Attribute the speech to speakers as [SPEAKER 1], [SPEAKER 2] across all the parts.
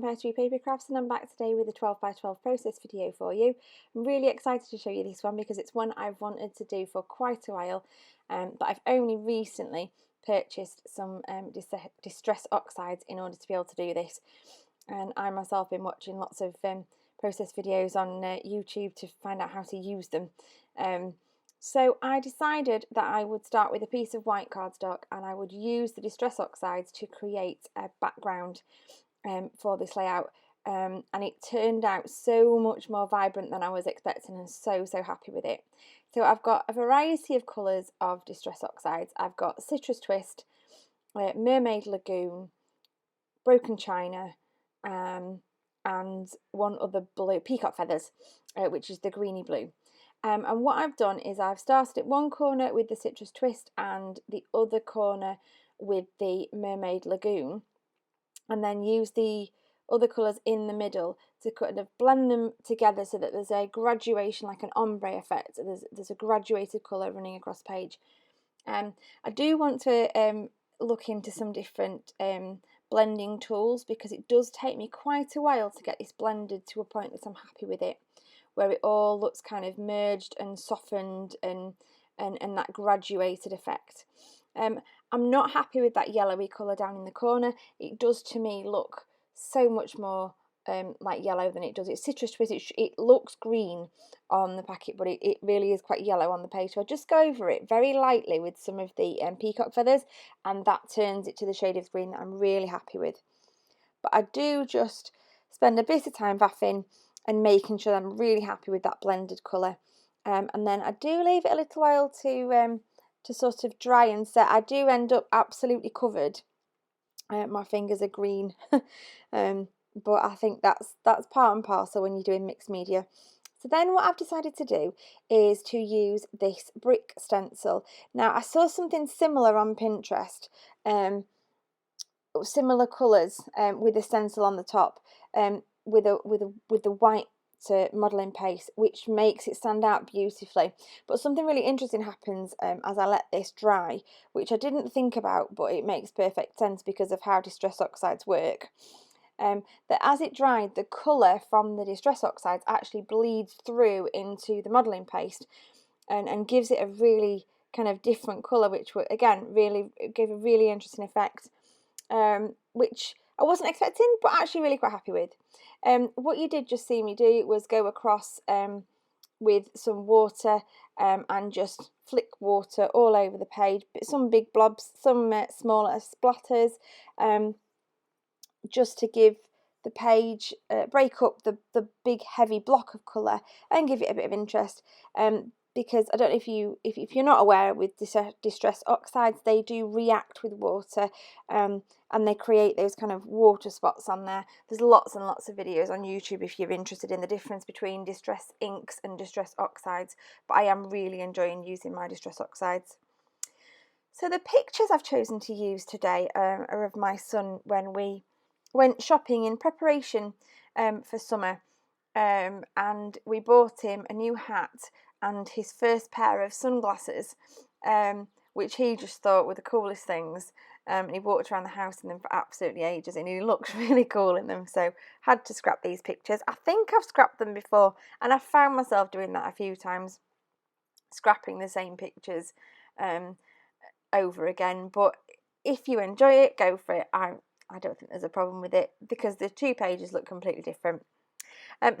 [SPEAKER 1] from Pear Tree Paper Crafts, and I'm back today with a 12x12 process video for you. I'm really excited to show you this one because it's one I've wanted to do for quite a while, but I've only recently purchased some Distress Oxides in order to be able to do this. And I myself been watching lots of process videos on YouTube to find out how to use them. So I decided that I would start with a piece of white cardstock and I would use the Distress Oxides to create a background for this layout, and it turned out so much more vibrant than I was expecting, and so happy with it. So I've got a variety of colours of Distress Oxides. I've got Citrus Twist, Mermaid Lagoon, Broken China, and one other blue, Peacock Feathers, which is the greeny blue. And what I've done is I've started at one corner with the Citrus Twist and the other corner with the Mermaid Lagoon, and then use the other colours in the middle to kind of blend them together so that there's a graduation, like an ombre effect. There's a graduated colour running across the page. I do want to look into some different blending tools, because it does take me quite a while to get this blended to a point that I'm happy with it, where it all looks kind of merged and softened and that graduated effect. I'm not happy with that yellowy colour down in the corner. It does to me look so much more like yellow than it does. It's Citrus Twist. It looks green on the packet, but it really is quite yellow on the page. So I just go over it very lightly with some of the Peacock Feathers, and that turns it to the shade of green that I'm really happy with. But I do just spend a bit of time buffing and making sure I'm really happy with that blended colour. And then I do leave it a little while to sort of dry and set. I do end up absolutely covered. My fingers are green, but I think that's part and parcel when you're doing mixed media. So then what I've decided to do is to use this brick stencil. Now I saw something similar on Pinterest, similar colours with a stencil on the top, with the white modelling paste, which makes it stand out beautifully. But something really interesting happens as I let this dry, which I didn't think about, but it makes perfect sense because of how Distress Oxides work. That as it dried, the colour from the Distress Oxides actually bleeds through into the modelling paste and gives it a really kind of different colour, which again really gave a really interesting effect, which I wasn't expecting, but actually really quite happy with. What you did just see me do was go across with some water and just flick water all over the page, some big blobs, some smaller splatters, just to give the page, break up the big heavy block of colour and give it a bit of interest. Because I don't know if you're not aware, with Distress Oxides, they do react with water, and they create those kind of water spots on there. There's lots and lots of videos on YouTube if you're interested in the difference between Distress inks and Distress Oxides, but I am really enjoying using my Distress Oxides. So the pictures I've chosen to use today are of my son when we went shopping in preparation for summer, and we bought him a new hat and his first pair of sunglasses, which he just thought were the coolest things. And he walked around the house in them for absolutely ages, and he looks really cool in them, so had to scrap these pictures. I think I've scrapped them before, and I've found myself doing that a few times, scrapping the same pictures over again. But if you enjoy it, go for it. I don't think there's a problem with it, because the two pages look completely different.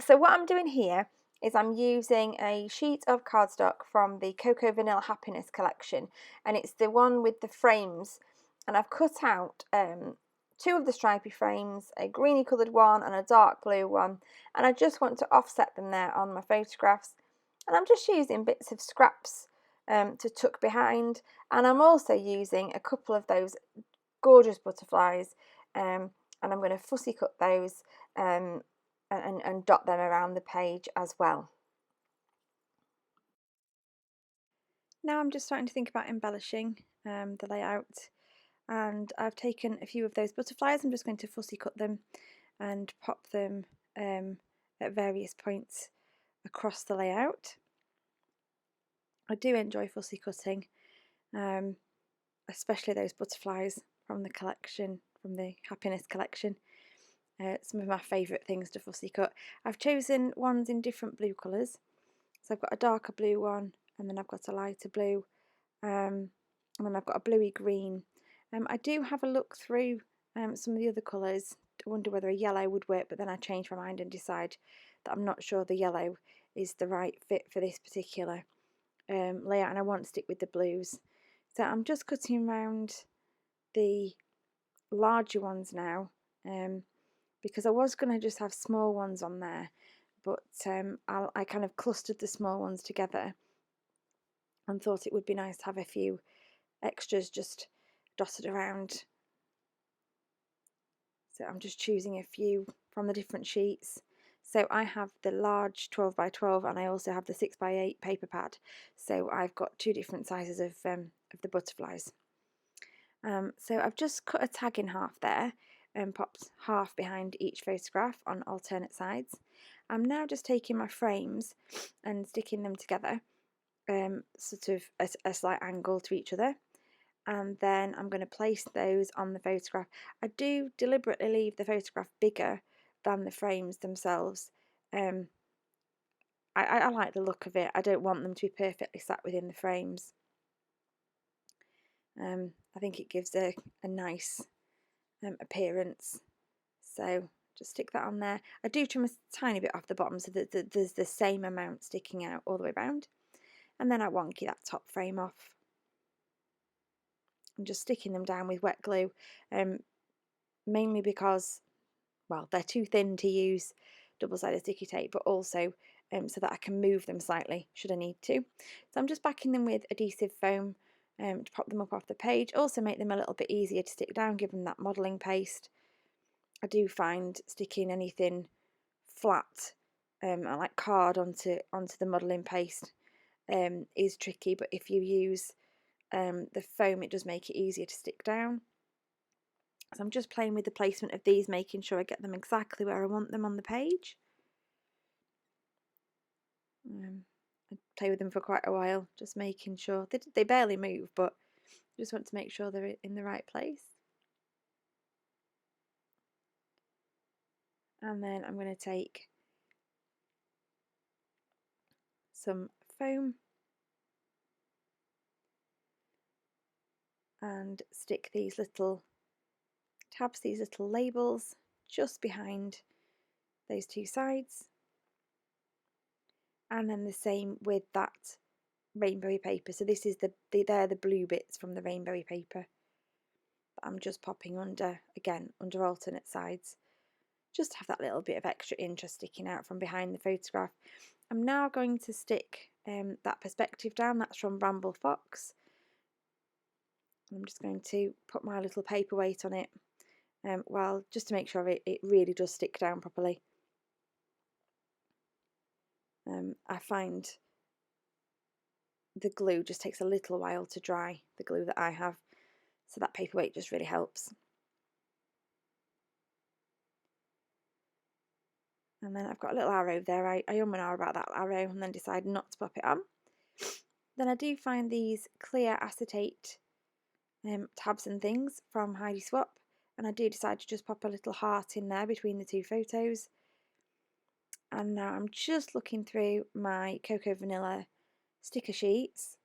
[SPEAKER 1] So what I'm doing here is I'm using a sheet of cardstock from the Cocoa Vanilla Happiness collection, and it's the one with the frames, and I've cut out two of the stripy frames, a greeny coloured one and a dark blue one, and I just want to offset them there on my photographs. And I'm just using bits of scraps to tuck behind, and I'm also using a couple of those gorgeous butterflies, and I'm going to fussy cut those and dot them around the page as well. Now I'm just starting to think about embellishing the layout, and I've taken a few of those butterflies. I'm just going to fussy cut them and pop them at various points across the layout. I do enjoy fussy cutting, especially those butterflies from the collection, from the Happiness collection. some of my favourite things to fussy cut. I've chosen ones in different blue colours. So I've got a darker blue one, and then I've got a lighter blue, and then I've got a bluey green. I do have a look through some of the other colours. I wonder whether a yellow would work, but then I change my mind and decide that I'm not sure the yellow is the right fit for this particular layout, and I want to stick with the blues. So I'm just cutting around the larger ones now, because I was going to just have small ones on there, but I kind of clustered the small ones together and thought it would be nice to have a few extras just dotted around. So I'm just choosing a few from the different sheets. So I have the large 12 by 12 and I also have the 6 by 8 paper pad. So I've got two different sizes of the butterflies. So I've just cut a tag in half there and popped half behind each photograph on alternate sides. I'm now just taking my frames and sticking them together, sort of a slight angle to each other, and then I'm going to place those on the photograph. I do deliberately leave the photograph bigger than the frames themselves. I like the look of it. I don't want them to be perfectly sat within the frames. I think it gives a nice appearance. So just stick that on there. I do trim a tiny bit off the bottom so that there's the same amount sticking out all the way around. And then I wonky that top frame off. I'm just sticking them down with wet glue, mainly because, well, they're too thin to use double-sided sticky tape, but also so that I can move them slightly should I need to. So I'm just backing them with adhesive foam to pop them up off the page, also make them a little bit easier to stick down given that modelling paste. I do find sticking anything flat, like card onto the modelling paste is tricky, but if you use the foam, it does make it easier to stick down. So I'm just playing with the placement of these, making sure I get them exactly where I want them on the page. I play with them for quite a while, just making sure they barely move, but I just want to make sure they're in the right place. And then I'm going to take some foam and stick these little tabs, these little labels, just behind those two sides. And then the same with that rainbowy paper. So this is they're the blue bits from the rainbowy paper that I'm just popping under, again, under alternate sides. Just to have that little bit of extra interest sticking out from behind the photograph. I'm now going to stick that perspective down. That's from Bramble Fox. I'm just going to put my little paperweight on it, well, just to make sure it really does stick down properly. I find the glue just takes a little while to dry, the glue that I have, so that paperweight just really helps. And then I've got a little arrow there. I and ah about that arrow and then decide not to pop it on. Then I do find these clear acetate tabs and things from Heidi Swap, and I do decide to just pop a little heart in there between the two photos. And now I'm just looking through my Cocoa Vanilla sticker sheets,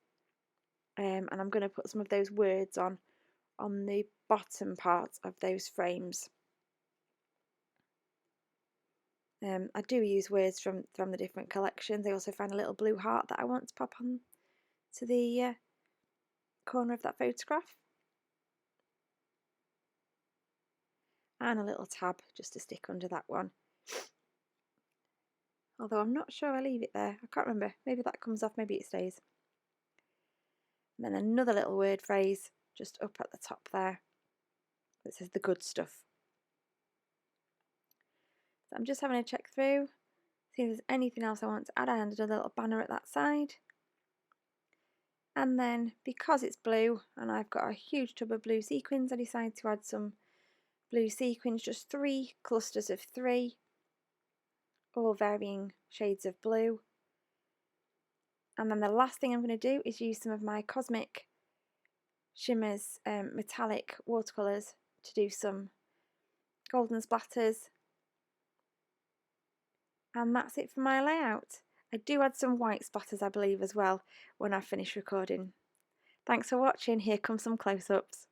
[SPEAKER 1] and I'm going to put some of those words on the bottom part of those frames. I do use words from the different collections. I also find a little blue heart that I want to pop on to the corner of that photograph, and a little tab just to stick under that one. Although I'm not sure I leave it there. I can't remember. Maybe that comes off, maybe it stays. And then another little word phrase just up at the top there that says the good stuff. So I'm just having a check through, see if there's anything else I want to add. I added a little banner at that side. And then because it's blue and I've got a huge tub of blue sequins, I decided to add some blue sequins, just 3 clusters of 3, all varying shades of blue. And then the last thing I'm going to do is use some of my Cosmic Shimmers metallic watercolours to do some golden splatters And that's it for my layout. I do add some white splatters, I believe, as well when I've finished recording. Thanks for watching. Here come some close-ups.